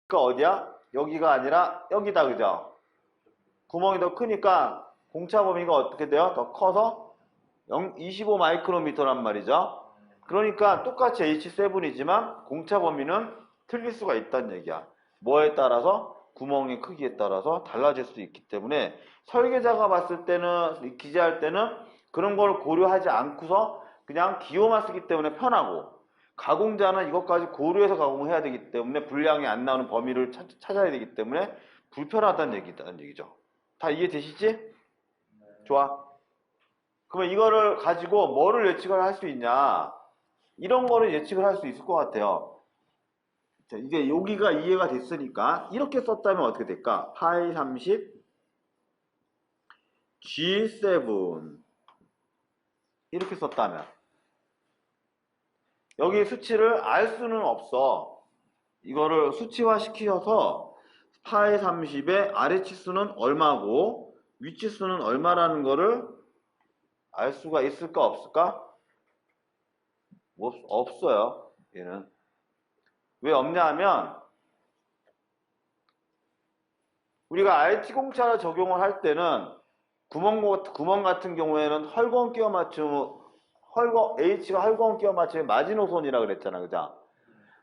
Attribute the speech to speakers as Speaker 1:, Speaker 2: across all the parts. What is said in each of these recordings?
Speaker 1: 그러니까 어디야? 여기가 아니라 여기다, 그죠? 구멍이 더 크니까 공차 범위가 어떻게 돼요? 더 커서 25 마이크로미터란 말이죠. 그러니까 똑같이 H7이지만 공차 범위는 틀릴 수가 있다는 얘기야. 뭐에 따라서? 구멍의 크기에 따라서 달라질 수 있기 때문에 설계자가 봤을 때는, 기재할 때는 그런 걸 고려하지 않고서 그냥 기호만 쓰기 때문에 편하고, 가공자는 이것까지 고려해서 가공을 해야 되기 때문에 분량이 안 나오는 범위를 찾아야 되기 때문에 불편하다는 얘기죠. 다 이해되시지? 좋아. 그러면 이거를 가지고 뭐를 예측을 할 수 있냐? 이런 거를 예측을 할 수 있을 것 같아요. 자, 이제 여기가 이해가 됐으니까 이렇게 썼다면 어떻게 될까? 파이 30 G7 이렇게 썼다면 여기 수치를 알 수는 없어. 이거를 수치화 시키셔서 파이 30의 아래 치수는 얼마고 위 치수는 얼마라는 거를 알 수가 있을까 없을까? 없어요. 얘는. 왜 없냐 하면 우리가 RT공차를 적용을 할 때는 구멍 같은 경우에는 헐거운 끼워 맞춤, H가 헐거운 끼워 맞춤의 마지노선이라 그랬잖아. 그죠?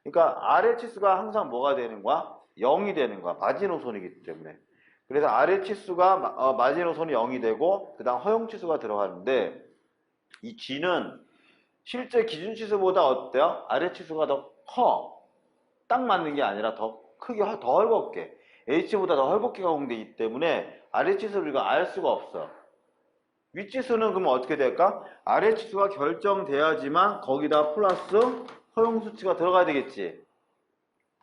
Speaker 1: 그러니까 아래 치수가 항상 뭐가 되는 거야? 0이 되는 거야. 마지노선이기 때문에. 그래서 아래 치수가 마지노선이 0이 되고 그 다음 허용 치수가 들어가는데 이 G는 실제 기준 치수보다 어때요? 아래 치수가 더 커. 딱 맞는 게 아니라 더 크게, 더 헐겁게. H보다 더 헐겁게 가공되기 때문에 아래 치수를 우리가 알 수가 없어. 위 치수는 그러면 어떻게 될까? 아래 치수가 결정돼야지만 거기다 플러스 허용 수치가 들어가야 되겠지.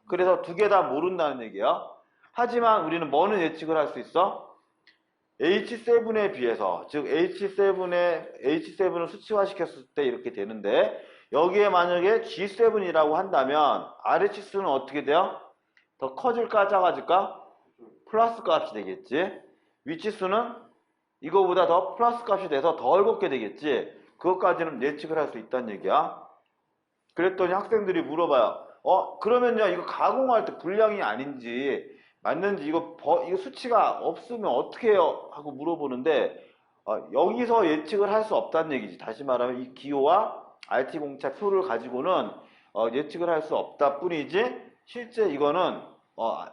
Speaker 1: 그래서 두 개 다 모른다는 얘기야. 하지만 우리는 뭐는 예측을 할 수 있어? H7에 비해서, 즉 H7을 수치화시켰을 때 이렇게 되는데 여기에 만약에 G7이라고 한다면 아래 치수는 어떻게 돼요? 더 커질까 작아질까? 플러스 값이 되겠지. 위 치수는 이거보다 더 플러스 값이 돼서 더 헐겁게 되겠지. 그것까지는 예측을 할 수 있다는 얘기야. 그랬더니 학생들이 물어봐요. 그러면요, 이거 가공할 때 불량이 아닌지, 맞는지, 이거 수치가 없으면 어떻게 해요? 하고 물어보는데, 여기서 예측을 할 수 없다는 얘기지. 다시 말하면 이 기호와 RT공차 표를 가지고는 예측을 할 수 없다 뿐이지, 실제 이거는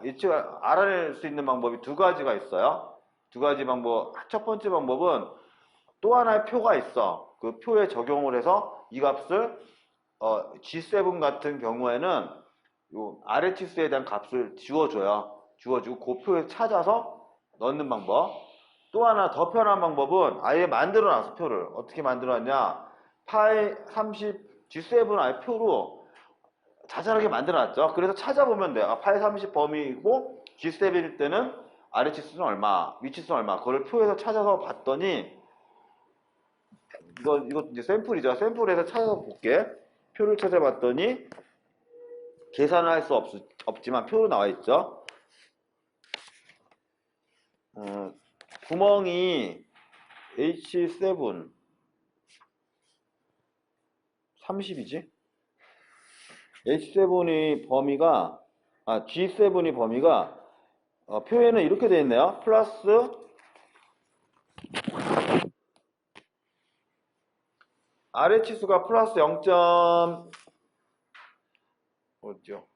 Speaker 1: 예측을 알아낼 수 있는 방법이 두 가지가 있어요. 두 가지 방법. 첫 번째 방법은 또 하나의 표가 있어. 그 표에 적용을 해서 이 값을 G7 같은 경우에는 요 아래 치수에 대한 값을 지워줘요. 지워주고 그 표에 찾아서 넣는 방법. 또 하나 더 편한 방법은 아예 만들어놔서 표를 어떻게 만들어놨냐? 파이 30 G7 아예 표로 자잘하게 만들어놨죠. 그래서 찾아보면 돼요. 파이 30 범위이고 G7일 때는 아래 치수는 얼마, 위 치수는 얼마. 그걸 표에서 찾아서 봤더니 이거 이제 샘플이죠. 샘플에서 찾아서 볼게. 표를 찾아봤더니 계산을 할 수 없지만 표로 나와 있죠. 구멍이 H7 30이지? H7이 범위가 G7이 범위가 표에는 이렇게 되어 있네요. 플러스 아래 치수가 플러스 0. 어디요?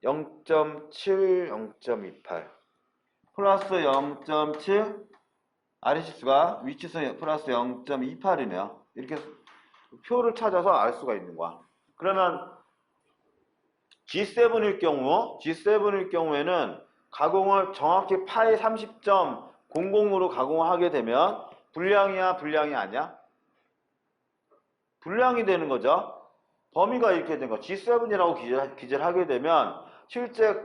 Speaker 1: 0.7, 0.28 플러스 0.7 아래 치수가 위 치수 플러스 0.28이네요. 이렇게 표를 찾아서 알 수가 있는 거야. 그러면 G7일 경우에는 가공을 정확히 파이 30.00으로 가공을 하게 되면 불량이야, 불량이 아니야? 불량이 되는 거죠. 범위가 이렇게 된 거. G7이라고 기재를 하게 되면 실제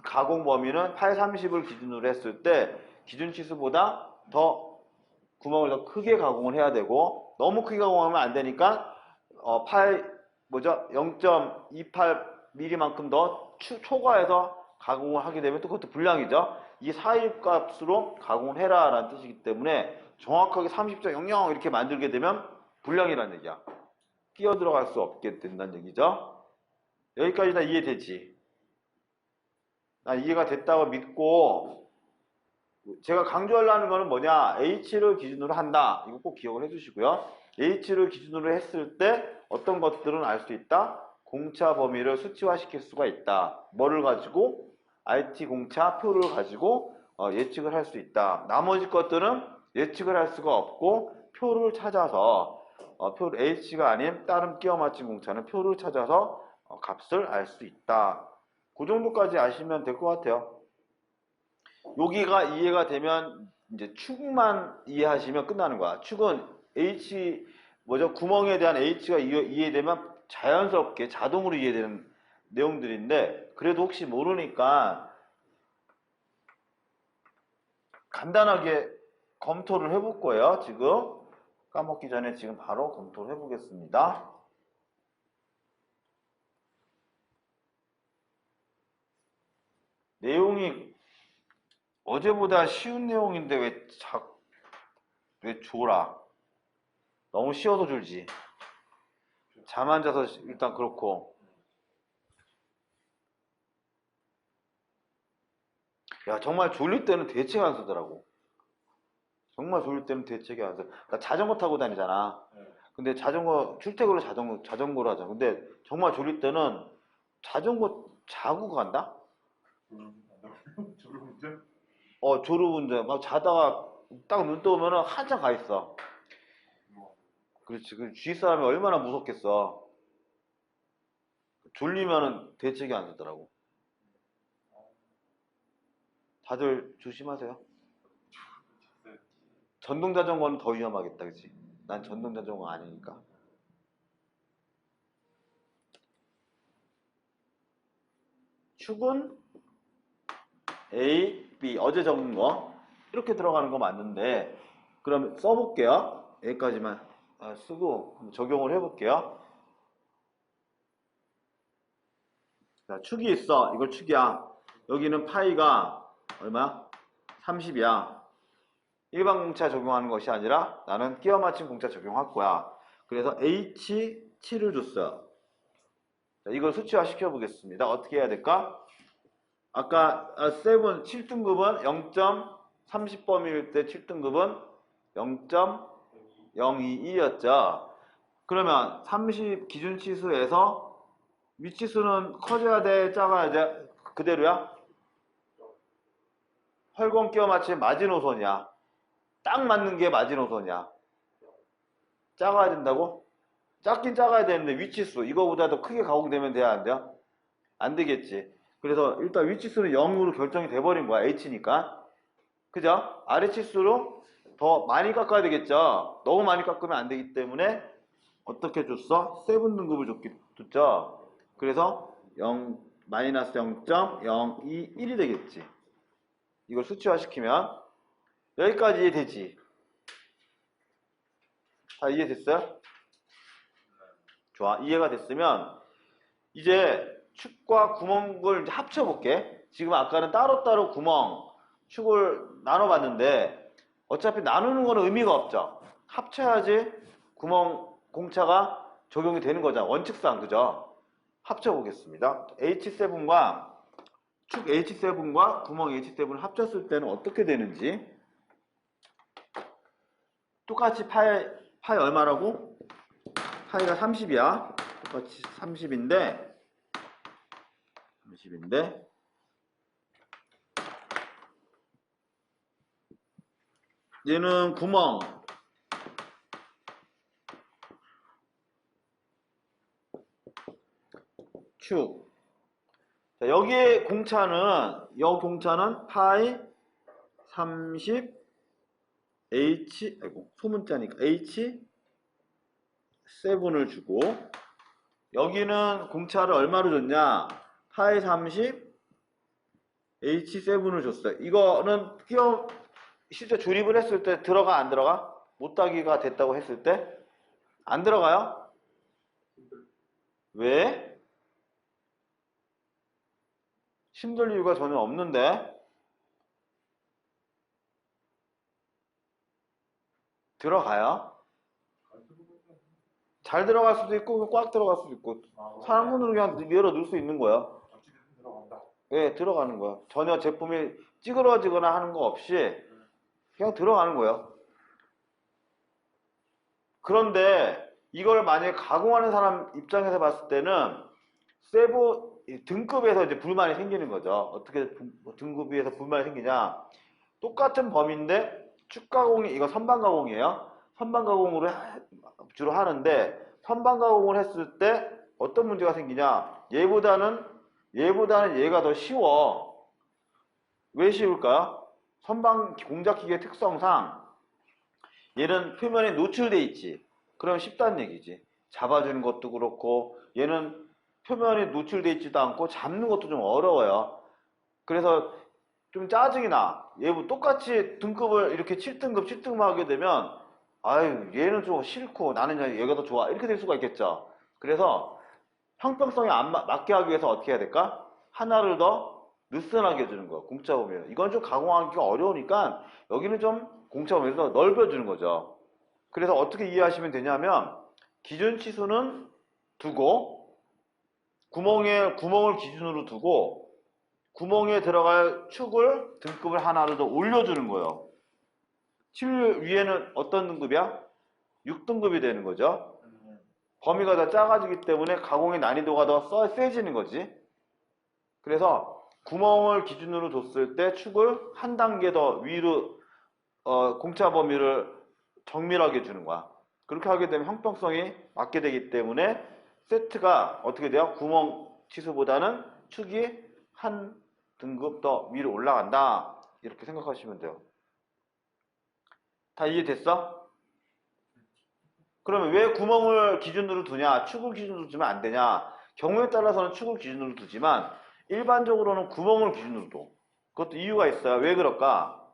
Speaker 1: 가공 범위는 파이 30을 기준으로 했을 때 기준 치수보다 더 구멍을 더 크게 가공을 해야 되고 너무 크게 가공하면 안 되니까 파이 0.28mm만큼 더 초과해서 가공을 하게 되면 또 그것도 불량이죠. 이 사이 값으로 가공을 해라 라는 뜻이기 때문에 정확하게 30.00 이렇게 만들게 되면 불량이라는 얘기야. 끼어 들어갈 수 없게 된다는 얘기죠. 여기까지 다 이해되지? 난 이해가 됐다고 믿고, 제가 강조하려는 거는 뭐냐, H를 기준으로 한다. 이거 꼭 기억을 해주시고요. H를 기준으로 했을 때 어떤 것들은 알 수 있다. 공차 범위를 수치화시킬 수가 있다. 뭐를 가지고? IT 공차 표를 가지고 예측을 할 수 있다. 나머지 것들은 예측을 할 수가 없고 표를 찾아서 표를 H가 아닌 다른 끼워 맞춘 공차는 표를 찾아서 값을 알 수 있다. 그 정도까지 아시면 될 것 같아요. 여기가 이해가 되면 이제 축만 이해하시면 끝나는 거야. 축은 H 뭐죠? 구멍에 대한 H가 이해되면 자연스럽게 자동으로 이해되는 내용들인데 그래도 혹시 모르니까 간단하게 검토를 해볼 거예요. 지금 까먹기 전에 지금 바로 검토를 해보겠습니다. 내용이 어제보다 쉬운 내용인데 왜 졸아? 너무 쉬워서 졸지. 잠 안 자서 일단 그렇고. 야, 정말 졸릴 때는 대책 안 쓰더라고. 정말 졸릴 때는 대책이 안 써. 나 자전거 타고 다니잖아. 근데 자전거, 출퇴근로 자전거로 하잖아. 근데 정말 졸릴 때는 자전거 자고 간다?
Speaker 2: 졸음운전?
Speaker 1: 졸음운전. 막 자다가 딱 눈 떠오면은 한참 가 있어. 그렇지. 그 주위 사람이 얼마나 무섭겠어. 졸리면은 대책이 안 쓰더라고. 다들 조심하세요. 전동 자전거는 더 위험하겠다, 그치? 난 전동 자전거 아니니까. 축은 A, B 어제 적은 거 이렇게 들어가는 거 맞는데 그럼 써볼게요. 여기까지만 쓰고 적용을 해볼게요. 자, 축이 있어. 이걸 축이야. 여기는 파이가 얼마야? 30이야. 일반 공차 적용하는 것이 아니라 나는 끼워 맞춘 공차 적용할 거야. 그래서 H 7을 줬어요. 자, 이걸 수치화 시켜보겠습니다. 어떻게 해야 될까? 아까 7등급은 0.30범위일 때 7등급은 0.022였죠. 그러면 30 기준치수에서 미치수는 커져야 돼, 작아야 돼? 그대로야? 헐건 끼워 맞힌 마지노선이야. 딱 맞는 게 마지노선이야. 작아야 된다고? 작긴 작아야 되는데 위치수 이거보다 더 크게 가공되면 돼야 안 돼요? 안 되겠지. 그래서 일단 위치수는 0으로 결정이 돼버린 거야. H니까. 그죠? 아래 치수로 더 많이 깎아야 되겠죠? 너무 많이 깎으면 안 되기 때문에 어떻게 줬어? 세븐 등급을 줬죠? 그래서 0, 마이너스 0.021이 되겠지. 이걸 수치화시키면 여기까지 이해되지? 다 이해됐어요? 좋아. 이해가 됐으면 이제 축과 구멍을 이제 합쳐볼게. 지금 아까는 따로따로 구멍, 축을 나눠봤는데 어차피 나누는 거는 의미가 없죠. 합쳐야지 구멍, 공차가 적용이 되는 거잖아. 원칙상, 그죠? 합쳐보겠습니다. H7과 축 H7과 구멍 H7을 합쳤을 때는 어떻게 되는지 똑같이 파이 얼마라고? 파이가 30이야. 똑같이 30인데 얘는 구멍 축. 자, 여기에 공차는 파이 30 H 소문자니까 H7을 주고 여기는 공차를 얼마로 줬냐? 파이 30 H7을 줬어요. 이거는 실제 조립을 했을 때 들어가 안 들어가? 못따기가 됐다고 했을 때 안 들어가요? 왜? 힘들 이유가 전혀 없는데 들어가요? 잘 들어갈 수도 있고 꽉 들어갈 수도 있고 사랑문으로 그냥 열어 넣을 수 있는 거야.
Speaker 2: 어찌됐든 들어간다.
Speaker 1: 예, 들어가는 거야. 전혀 제품이 찌그러지거나 하는 거 없이 그냥 들어가는 거야. 그런데 이걸 만약에 가공하는 사람 입장에서 봤을 때는 세부 등급에서 이제 불만이 생기는 거죠. 어떻게 등급에서 불만이 생기냐? 똑같은 범위인데 축가공이 이거 선반 가공이에요. 선반 가공으로 주로 하는데 선반 가공을 했을 때 어떤 문제가 생기냐? 얘보다는 얘가 더 쉬워. 왜 쉬울까요? 선반 공작 기계 특성상 얘는 표면에 노출돼 있지. 그럼 쉽다는 얘기지. 잡아주는 것도 그렇고 얘는 표면에 노출돼 있지도 않고 잡는 것도 좀 어려워요. 그래서 좀 짜증이 나. 얘도 똑같이 등급을 이렇게 7등급, 7등급 하게 되면 아유 얘는 좀 싫고 나는 얘가 더 좋아. 이렇게 될 수가 있겠죠. 그래서 형평성에 안 맞게 하기 위해서 어떻게 해야 될까? 하나를 더 느슨하게 해주는 거야. 공짜 보면. 이건 좀 가공하기가 어려우니까 여기는 좀 공짜 보면서 넓혀주는 거죠. 그래서 어떻게 이해하시면 되냐면 기준 치수는 두고 구멍을 기준으로 두고 구멍에 들어갈 축을 등급을 하나를 더 올려주는 거예요. 7 위에는 어떤 등급이야? 6등급이 되는 거죠. 범위가 더 작아지기 때문에 가공의 난이도가 더 세지는 거지. 그래서 구멍을 기준으로 뒀을 때 축을 한 단계 더 위로 공차 범위를 정밀하게 주는 거야. 그렇게 하게 되면 형평성이 맞게 되기 때문에 세트가 어떻게 돼요? 구멍 치수보다는 축이 한 등급 더 위로 올라간다. 이렇게 생각하시면 돼요. 다 이해됐어? 그러면 왜 구멍을 기준으로 두냐? 축을 기준으로 두면 안 되냐? 경우에 따라서는 축을 기준으로 두지만 일반적으로는 구멍을 기준으로 둬. 그것도 이유가 있어요. 왜 그럴까?